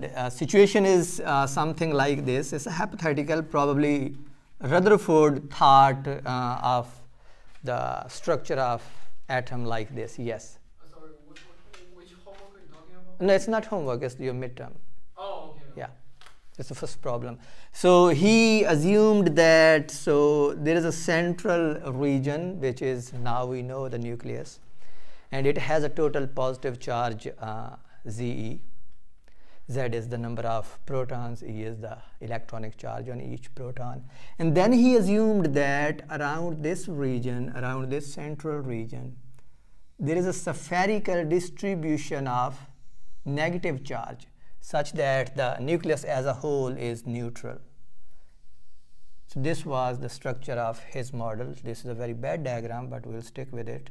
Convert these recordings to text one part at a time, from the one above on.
And situation is something like this. It's a hypothetical. Probably Rutherford thought of the structure of atom like this. Yes. Sorry, which homework are you talking about? No, it's not homework. It's your midterm. Oh, okay. Yeah. It's the first problem. So he assumed that, so there is a central region, which is, now we know, the nucleus, and it has a total positive charge Ze. Z is the number of protons, E is the electronic charge on each proton. And then he assumed that around this region, around this central region, there is a spherical distribution of negative charge, such that the nucleus as a whole is neutral. So this was the structure of his model. This is a very bad diagram, but we'll stick with it.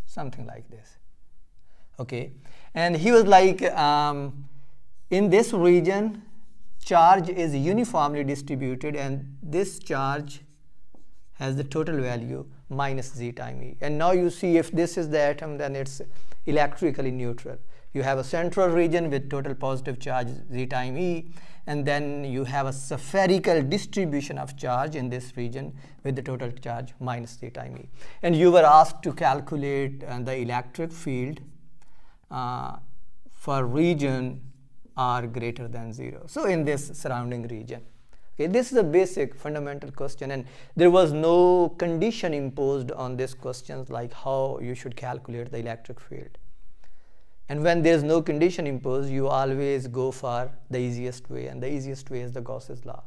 Something like this. Okay, and he was like, in this region, charge is uniformly distributed, and this charge has the total value minus Z time E. And now you see, if this is the atom, then it's electrically neutral. You have a central region with total positive charge Z time E, and then you have a spherical distribution of charge in this region with the total charge minus Z time E. And you were asked to calculate the electric field for region R greater than 0. So in this surrounding region. Okay, this is a basic fundamental question, and there was no condition imposed on this question, like how you should calculate the electric field. And when there is no condition imposed, you always go for the easiest way, and the easiest way is the Gauss's law.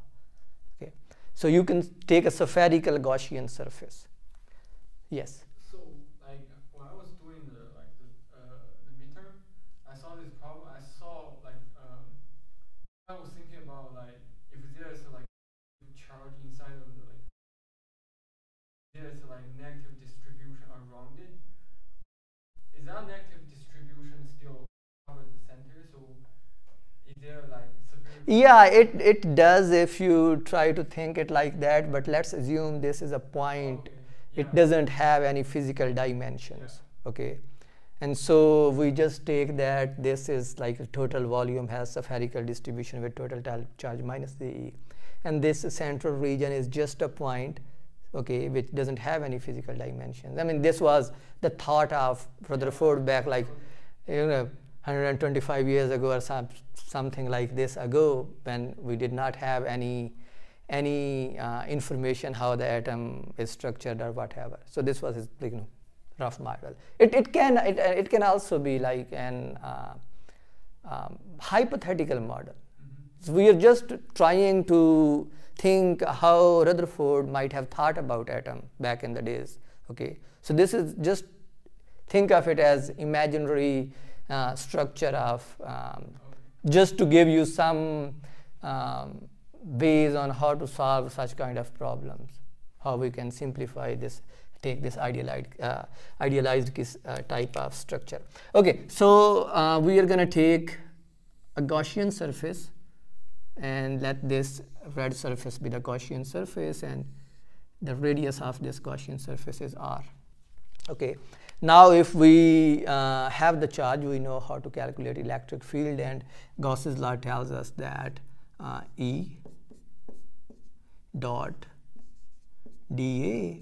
Okay, so you can take a spherical Gaussian surface. Yes. So, like, when I was doing the midterm, I saw this problem. I saw, like, I was thinking about, like, if there's like charge inside of the, like, there's like negative distribution around it. Is that negative distribution still cover the center? So is there like spherical? Yeah, it does if you try to think it like that, but let's assume this is a point. Okay. It Yeah. doesn't have any physical dimensions. Yeah. Okay, and so we just take that this is like the total volume has spherical distribution with total charge minus the and this central region is just a point, okay, which doesn't have any physical dimensions. I mean, this was the thought of Rutherford back, like, 125 years ago or something like this ago, when we did not have any information how the atom is structured or whatever. So this was his rough model. It can also be like an hypothetical model. So we are just trying to think how Rutherford might have thought about atom back in the days. Okay, so this is just think of it as imaginary structure of just to give you some ways on how to solve such kind of problems, how we can simplify this, take this idealized type of structure. Okay, so we are going to take a Gaussian surface and let this red surface be the Gaussian surface, and the radius of this Gaussian surface is r. Okay, now if we have the charge, we know how to calculate electric field, and Gauss's law tells us that E dot dA,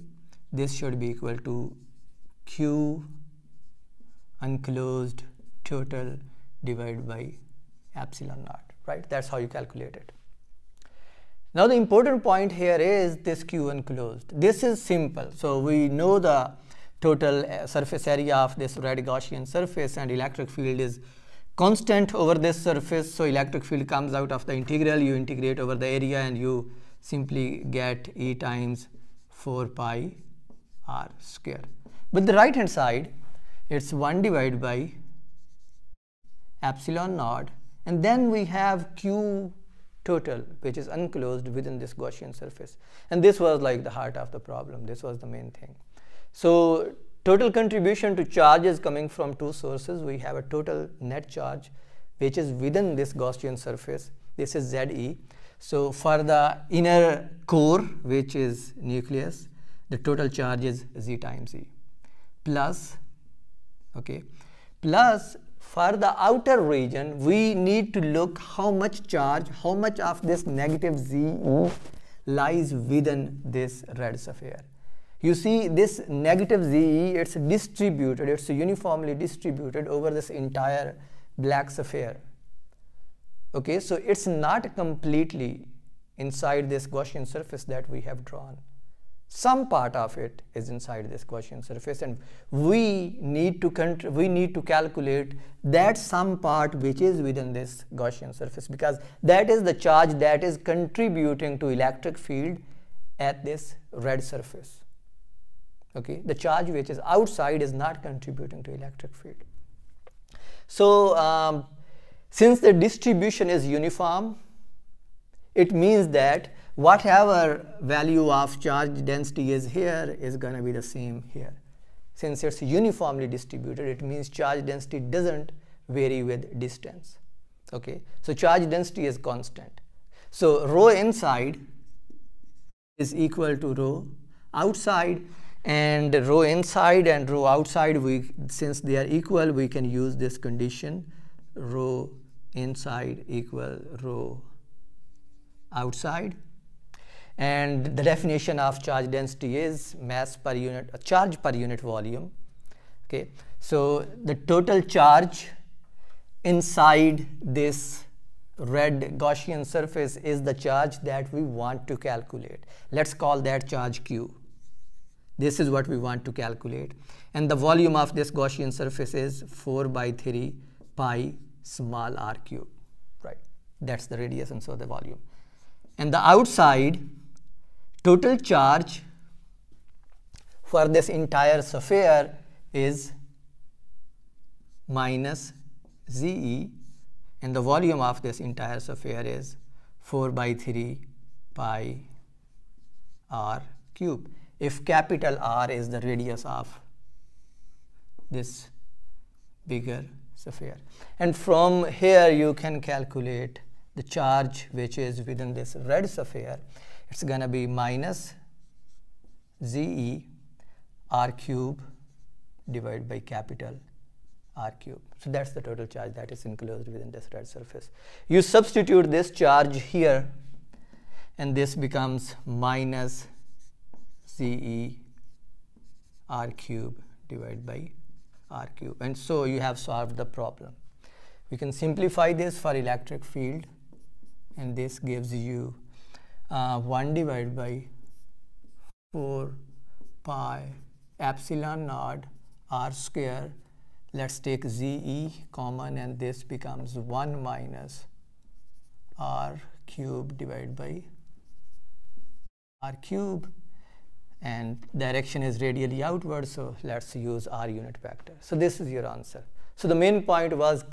this should be equal to Q unclosed total divided by epsilon naught. Right? That's how you calculate it. Now the important point here is this Q enclosed. This is simple. So we know the total surface area of this red Gaussian surface, and electric field is constant over this surface. So electric field comes out of the integral. You integrate over the area, and you simply get E times 4 pi r square. But the right hand side, it's 1 divided by epsilon naught. And then we have Q total, which is unclosed within this Gaussian surface. And this was like the heart of the problem. This was the main thing. So total contribution to charge is coming from two sources. We have a total net charge, which is within this Gaussian surface. This is Ze. So for the inner core, which is nucleus, the total charge is Z times E. Plus, okay, plus for the outer region, we need to look how much charge, how much of this negative ZE lies within this red sphere. You see this negative ZE, it's distributed, it's uniformly distributed over this entire black sphere. Okay, so it's not completely inside this Gaussian surface that we have drawn. Some part of it is inside this Gaussian surface, and we need to calculate that some part which is within this Gaussian surface, because that is the charge that is contributing to electric field at this red surface. Okay, the charge which is outside is not contributing to electric field. So since the distribution is uniform, it means that whatever value of charge density is here is going to be the same here. Since it's uniformly distributed, it means charge density doesn't vary with distance. Okay, so charge density is constant. So rho inside is equal to rho outside, and rho inside and rho outside, since they are equal, we can use this condition, rho inside equal rho outside. And the definition of charge density is mass per unit, charge per unit volume. Okay, so the total charge inside this red Gaussian surface is the charge that we want to calculate. Let's call that charge Q. This is what we want to calculate. And the volume of this Gaussian surface is 4/3 pi small r cube. Right, that's the radius, and so the volume. And the outside total charge for this entire sphere is minus ZE, and the volume of this entire sphere is 4/3 pi r cube, if capital R is the radius of this bigger sphere. And from here you can calculate the charge which is within this red sphere. It's going to be minus ZE r cube divided by capital R cube. So that's the total charge that is enclosed within this red surface. You substitute this charge here, and this becomes minus ZE r cube divided by r cube. And so you have solved the problem. We can simplify this for electric field, and this gives you 1 divided by 4 pi epsilon naught r square. Let's take ZE common, and this becomes 1 minus r cube divided by r cube, and direction is radially outward, so let's use r unit vector. So this is your answer. So the main point was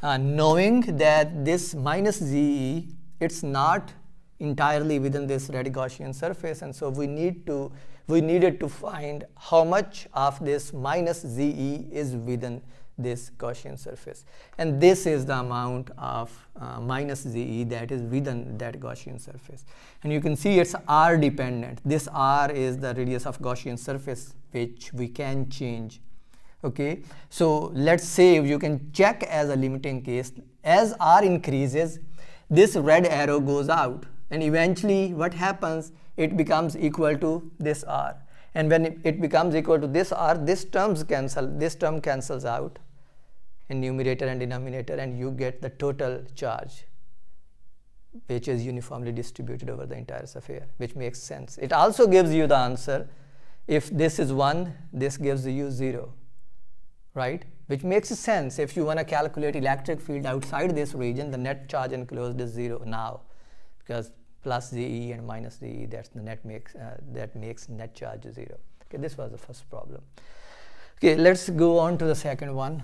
knowing that this minus ZE, it's not entirely within this red Gaussian surface, and so we needed to find how much of this minus ZE is within this Gaussian surface, and this is the amount of minus ZE that is within that Gaussian surface. And you can see it's R dependent. This R is the radius of Gaussian surface, which we can change. Okay, so let's say you can check as a limiting case, as R increases, this red arrow goes out, and eventually what happens, it becomes equal to this R. And when it becomes equal to this R, this term cancels out in numerator and denominator, and you get the total charge, which is uniformly distributed over the entire sphere, which makes sense. It also gives you the answer. If this is 1, this gives you 0, right? Which makes sense. If you want to calculate electric field outside this region, the net charge enclosed is 0 now, because plus ZE and minus ZE, that's the net that makes net charge 0. Okay, this was the first problem. Okay, let's go on to the second one.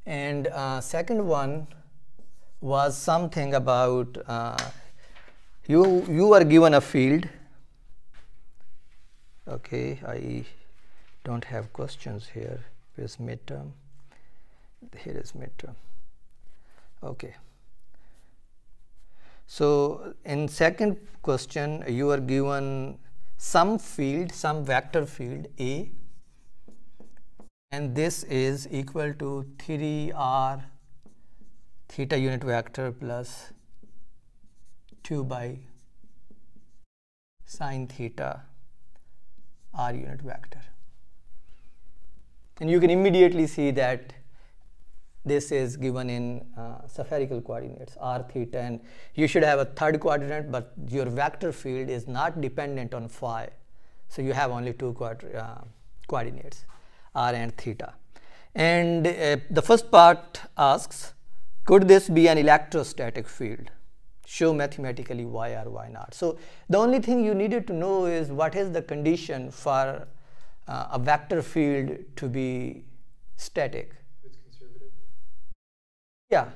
And second one was something about you are given a field. Okay, I don't have questions here. Here's midterm. Here is midterm. Okay. So in second question, you are given some field, some vector field A, and this is equal to 3r theta unit vector plus 2 by sine theta r unit vector. And you can immediately see that this is given in spherical coordinates r theta, and you should have a third coordinate, but your vector field is not dependent on phi, so you have only two coordinates, r and theta. And the first part asks, could this be an electrostatic field? Show mathematically why or why not. So the only thing you needed to know is what is the condition for a vector field to be static. It's conservative. Yeah.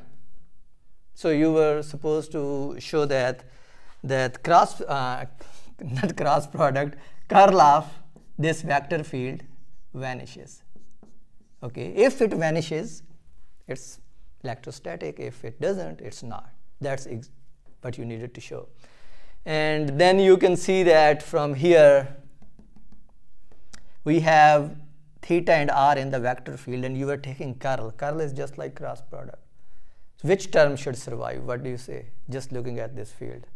So you were supposed to show that cross, not cross product, curl of this vector field vanishes. Okay. If it vanishes, it's electrostatic. If it doesn't, it's not. That's what you needed to show. And then you can see that from here we have theta and r in the vector field, and you are taking curl. Curl is just like cross product. So which term should survive? What do you say? Just looking at this field.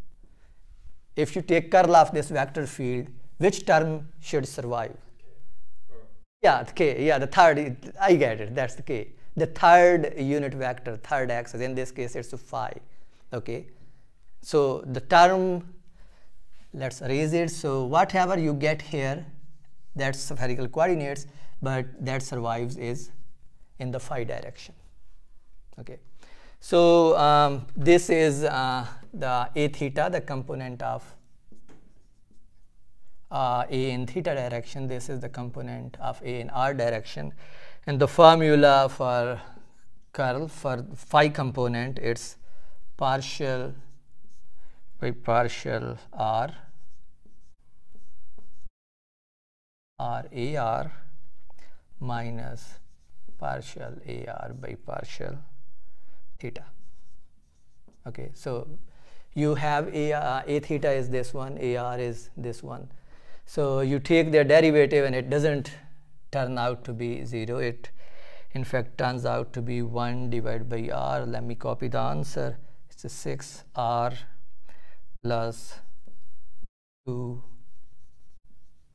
If you take curl of this vector field, which term should survive? Yeah, the k. Yeah, the third. I get it. That's the k. The third unit vector, third axis. In this case, it's phi. Okay. So the term, let's erase it. So whatever you get here, that's spherical coordinates, but that survives is in the phi direction. Okay. So this is the a theta, the component of a in theta direction. This is the component of a in r direction. And the formula for curl for phi component, it's partial by partial r ar minus partial ar by partial theta. Okay, so you have a theta is this one, ar is this one. So you take their derivative and it doesn't turn out to be 0. It in fact turns out to be 1 divided by r. Let me copy the answer. It's a 6r plus 2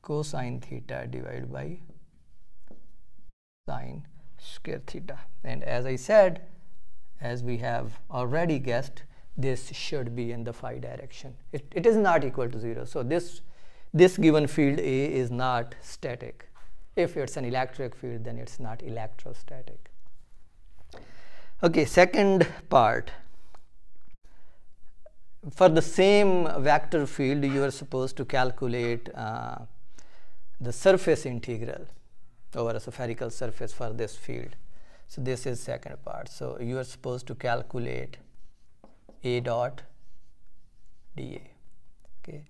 cosine theta divided by sine square theta. And as I said, as we have already guessed, this should be in the phi direction. It is not equal to 0. So this given field A is not static. If it's an electric field, then it's not electrostatic. Okay, second part. For the same vector field, you are supposed to calculate the surface integral over a spherical surface for this field. So this is second part. So you are supposed to calculate A dot dA. Okay.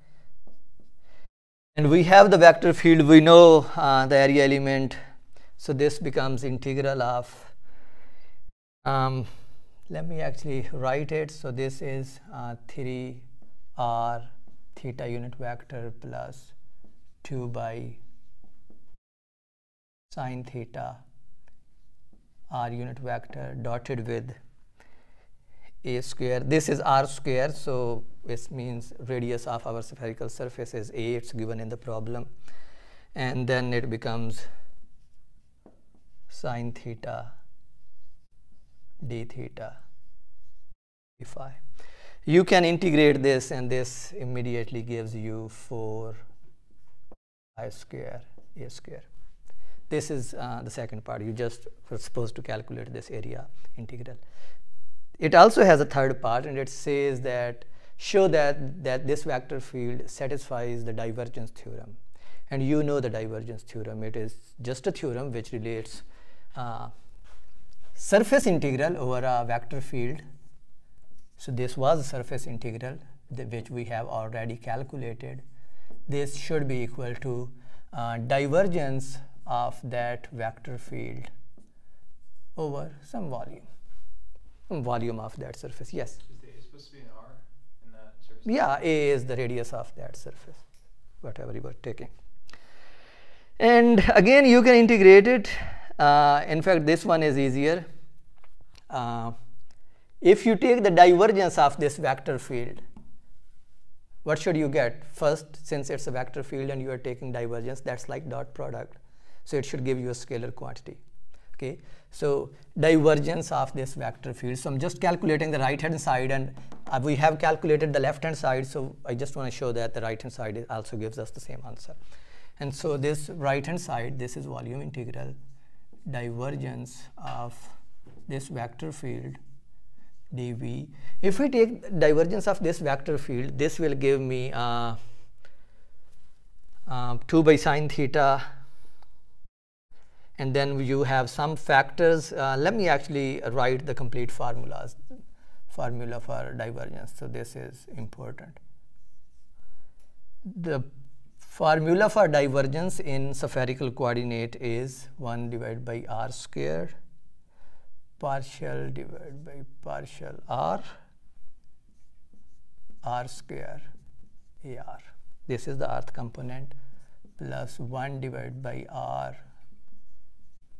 And we have the vector field, we know the area element. So this becomes integral of, let me actually write it. So this is 3r theta unit vector plus 2 by sine theta r unit vector dotted with a square. This is r square, so it means radius of our spherical surface is a. It's given in the problem, and then it becomes sine theta d theta d phi. You can integrate this, and this immediately gives you 4 I square a square. This is the second part. You just were supposed to calculate this area integral. It also has a third part, and it says that show that this vector field satisfies the divergence theorem. And you know the divergence theorem. It is just a theorem which relates surface integral over a vector field. So this was a surface integral which we have already calculated. This should be equal to divergence of that vector field over some volume of that surface. Yes? Is A supposed to be an R in that surface? Yeah, A is the radius of that surface, whatever you were taking. And again, you can integrate it. In fact, this one is easier. If you take the divergence of this vector field, what should you get? First, since it's a vector field and you are taking divergence, that's like dot product. So it should give you a scalar quantity. Okay, so divergence of this vector field. So I'm just calculating the right hand side, and we have calculated the left hand side, so I just want to show that the right hand side also gives us the same answer. And so this right hand side, this is volume integral divergence of this vector field dv. If we take divergence of this vector field, this will give me 2 by sine theta, and then you have some factors. Let me actually write the complete formula for divergence. So this is important. The formula for divergence in spherical coordinate is 1 divided by r squared partial divided by partial r square ar. This is the earth component, plus 1 divided by r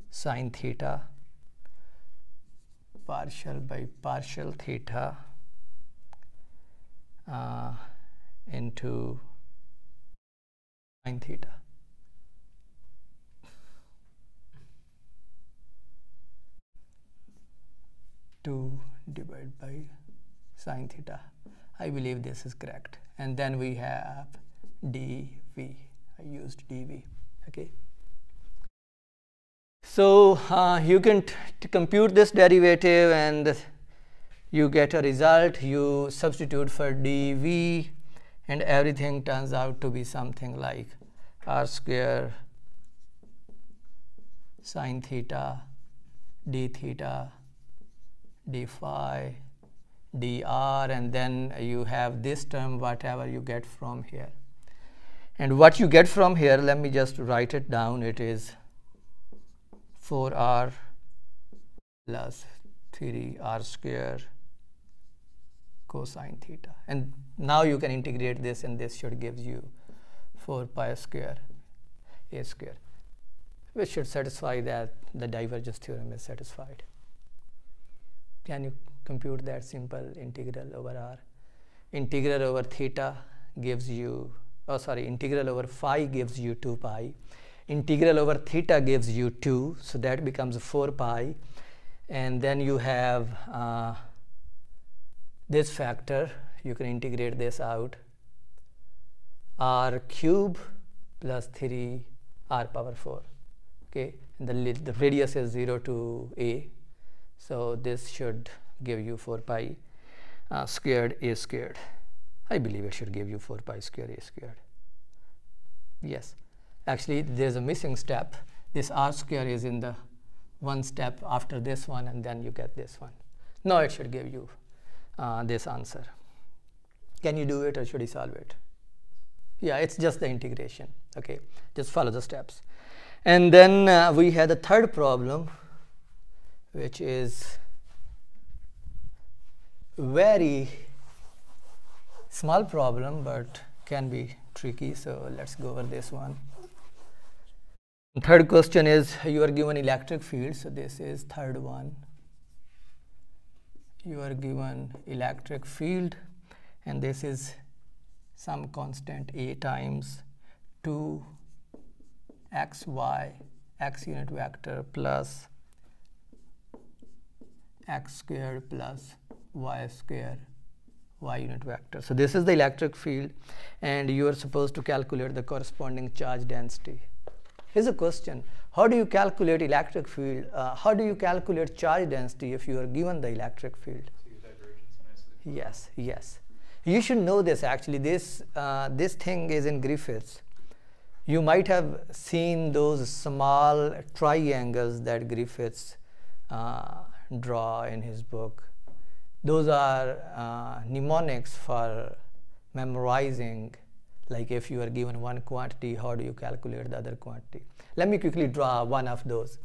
sine theta partial by partial theta into sine theta. To divided by sine theta. I believe this is correct. And then we have dv. I used dv. Okay. So you can compute this derivative and you get a result. You substitute for dv and everything turns out to be something like r square sine theta d theta d phi dr, and then you have this term whatever you get from here. And what you get from here, let me just write it down. It is 4r plus 3r square cosine theta. And now you can integrate this, and this should give you 4 pi square a square, which should satisfy that the divergence theorem is satisfied. Can you compute that simple integral over r? Integral over theta gives you, integral over phi gives you 2 pi. Integral over theta gives you 2, so that becomes 4 pi. And then you have this factor, you can integrate this out, r cube plus 3 r power 4. Okay, and the radius is 0 to a, so this should give you 4 pi squared a squared. I believe it should give you 4 pi squared a squared. Yes, actually there's a missing step. This r square is in the one step after this one, and then you get this one. Now it should give you this answer. Can you do it, or should I solve it? Yeah, it's just the integration. Okay, just follow the steps. And then we had the third problem, which is very small problem but can be tricky, so let's go over this one. The third question is, you are given electric field, so this is third one. You are given electric field, and this is some constant a times 2 x y, x unit vector, plus x squared plus y square, y unit vector. So this is the electric field, and you are supposed to calculate the corresponding charge density. Here's a question: how do you calculate electric field? How do you calculate charge density if you are given the electric field? Yes, yes. You should know this actually. This thing is in Griffiths. You might have seen those small triangles that Griffiths draw in his book. Those are mnemonics for memorizing. Like if you are given one quantity, how do you calculate the other quantity? Let me quickly draw one of those.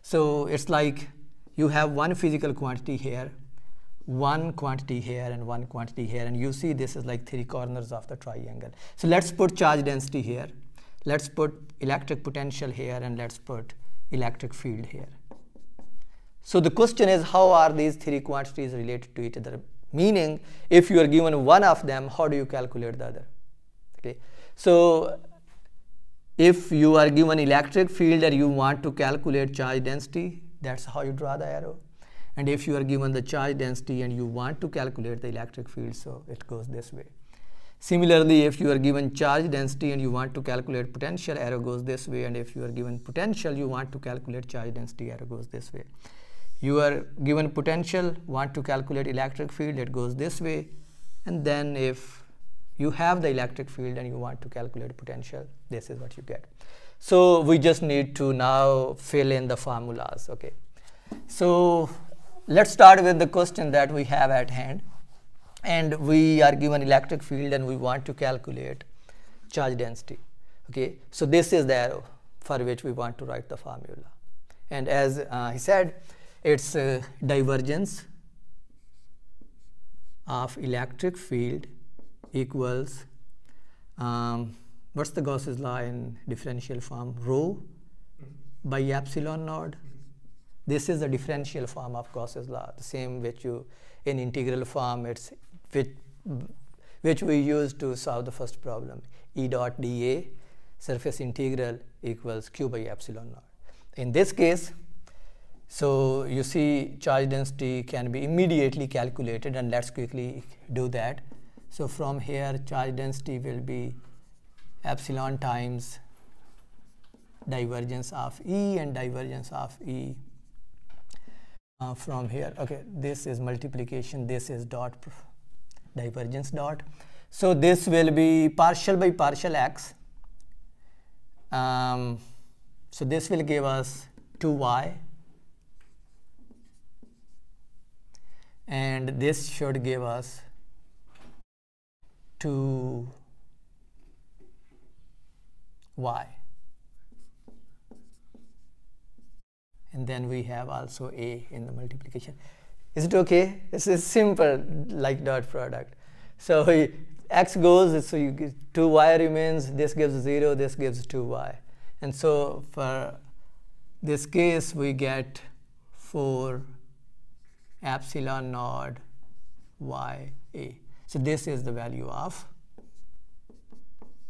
So it's like you have one physical quantity here, one quantity here, and one quantity here, and you see this is like 3 corners of the triangle. So let's put charge density here, let's put electric potential here, and let's put electric field here. So the question is, how are these three quantities related to each other? Meaning, if you are given one of them, how do you calculate the other? Okay. So if you are given electric field and you want to calculate charge density, that's how you draw the arrow. And if you are given the charge density and you want to calculate the electric field, so it goes this way. Similarly, if you are given charge density and you want to calculate potential, arrow goes this way. And if you are given potential, you want to calculate charge density, arrow goes this way. You are given potential, want to calculate electric field, it goes this way. And then if you have the electric field and you want to calculate potential, this is what you get. So we just need to now fill in the formulas. Okay. So let's start with the question that we have at hand. And we are given electric field and we want to calculate charge density. Okay. So this is the arrow for which we want to write the formula. And as he said, it's divergence of electric field equals, what's the Gauss's law in differential form? Rho by epsilon naught. This is the differential form of Gauss's law, the same which you in integral form, it's which we use to solve the first problem. E dot dA surface integral equals q by epsilon naught. In this case, so you see charge density can be immediately calculated, and let's quickly do that. So from here, charge density will be epsilon times divergence of E and divergence of E from here. Okay, this is multiplication, this is dot divergence dot. So this will be partial by partial x. So this will give us 2y. And this should give us 2y. And then we have also a in the multiplication. Is it okay? This is simple, like dot product. So x goes, so you get 2y remains, this gives 0, this gives 2y. And so for this case, we get 4 epsilon naught y a. So this is the value of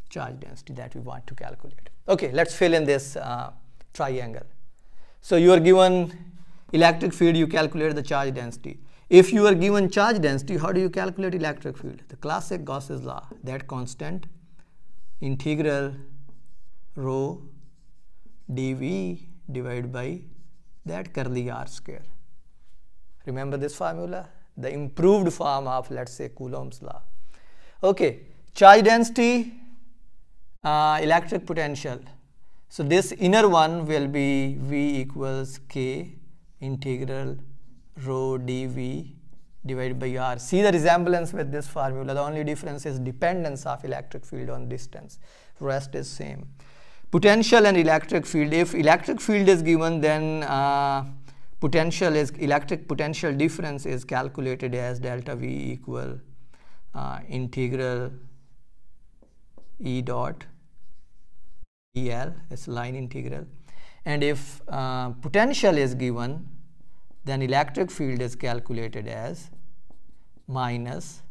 charge density that we want to calculate. Okay, let's fill in this triangle. So you are given electric field, you calculate the charge density. If you are given charge density, how do you calculate electric field? The classic Gauss's law, that constant integral rho dV divided by that curly r square. Remember this formula? The improved form of, let's say, Coulomb's law. Okay, charge density, electric potential. So this inner one will be V equals K integral rho dV divided by R. See the resemblance with this formula. The only difference is dependence of electric field on distance. Rest is same. Potential and electric field. If electric field is given, then potential is electric potential difference is calculated as delta V equal integral E dot EL, it's line integral. And if potential is given, then electric field is calculated as minus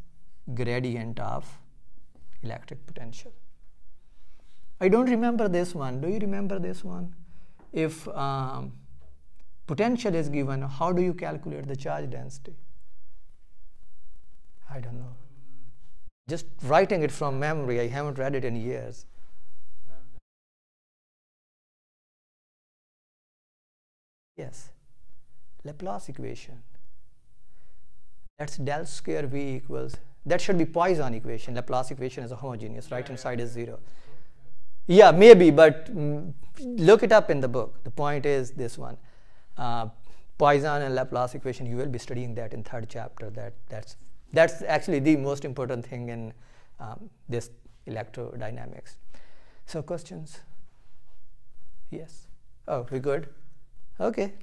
gradient of electric potential. I don't remember this one. Do you remember this one? If potential is given, how do you calculate the charge density? I don't know. Just writing it from memory, I haven't read it in years. Yes, Laplace equation. That's del square V equals, that should be Poisson equation. Laplace equation is a homogeneous, right hand side is 0. Yeah, maybe, but look it up in the book. The point is this one. Poisson and Laplace equation, you will be studying that in 3rd chapter. That's actually the most important thing in this electrodynamics. So questions? Yes. Oh, we good? Okay.